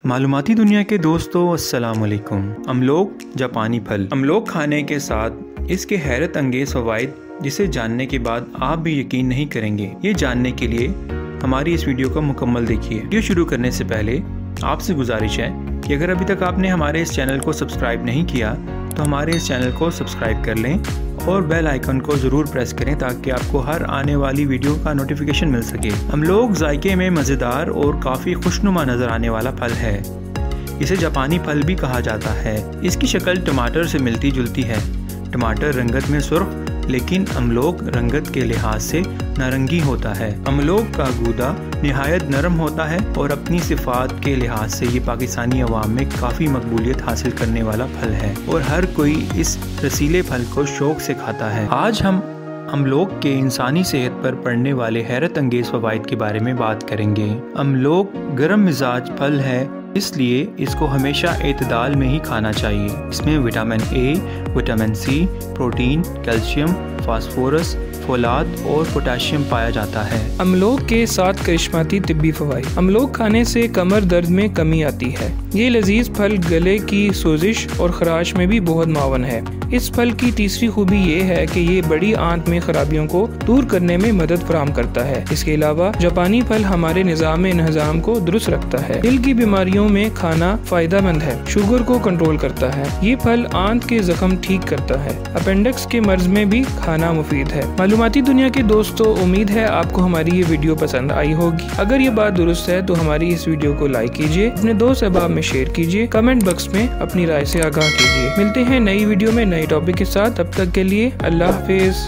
मालूमाती दुनिया के दोस्तों, अस्सलाम वालेकुम। अमलोग जापानी फल। अमलोग खाने के साथ इसके हैरत अंगेज फ़वाइद जिसे जानने के बाद आप भी यकीन नहीं करेंगे। ये जानने के लिए हमारी इस वीडियो को मुकम्मल देखिए। वीडियो शुरू करने से पहले आपसे गुजारिश है कि अगर अभी तक आपने हमारे इस चैनल को सब्सक्राइब नहीं किया तो हमारे इस चैनल को सब्सक्राइब कर लें और बेल आइकन को ज़रूर प्रेस करें ताकि आपको हर आने वाली वीडियो का नोटिफिकेशन मिल सके। अमलोग जायके में मज़ेदार और काफ़ी खुशनुमा नज़र आने वाला फल है। इसे जापानी फल भी कहा जाता है। इसकी शक्ल टमाटर से मिलती जुलती है। टमाटर रंगत में सुर्ख लेकिन अमलोग रंगत के लिहाज से नारंगी होता है। अमलोग का गूदा निहायत नरम होता है और अपनी सिफात के लिहाज से ये पाकिस्तानी अवाम में काफ़ी मकबूलियत हासिल करने वाला फल है और हर कोई इस रसीले फल को शौक से खाता है। आज हम अमलोग के इंसानी सेहत पर पड़ने वाले हैरत अंगेज फ़वाइद के बारे में बात करेंगे। अमलोग गर्म मिजाज फल है, इसलिए इसको हमेशा एतदाल में ही खाना चाहिए। इसमें vitamin A, vitamin C, protein, calcium, phosphorus, फोलाद और पोटेशियम पाया जाता है। अमलोग के 7 करिश्माती तिब्बी फ़वाइद। अमलोग खाने से कमर दर्द में कमी आती है। ये लजीज फल गले की सोजिश और खराश में भी बहुत मावन है। इस फल की तीसरी खूबी ये है कि ये बड़ी आंत में खराबियों को दूर करने में मदद फराहम करता है। इसके अलावा जापानी फल हमारे निज़ाम को दुरुस्त रखता है। दिल की बीमारियों में खाना फायदेमंद है। शुगर को कंट्रोल करता है। ये फल आंत के जख्म ठीक करता है। अपेंडिक्स के मर्ज में भी खाना मुफीद है। मालूमाती दुनिया के दोस्तों, उम्मीद है आपको हमारी ये वीडियो पसंद आई होगी। अगर ये बात दुरुस्त है तो हमारी इस वीडियो को लाइक कीजिए, अपने दोस्त अहबाब में शेयर कीजिए, कमेंट बॉक्स में अपनी राय से आगाह कीजिए। मिलते हैं नई वीडियो में नए टॉपिक के साथ। तब तक के लिए अल्लाह हाफिज।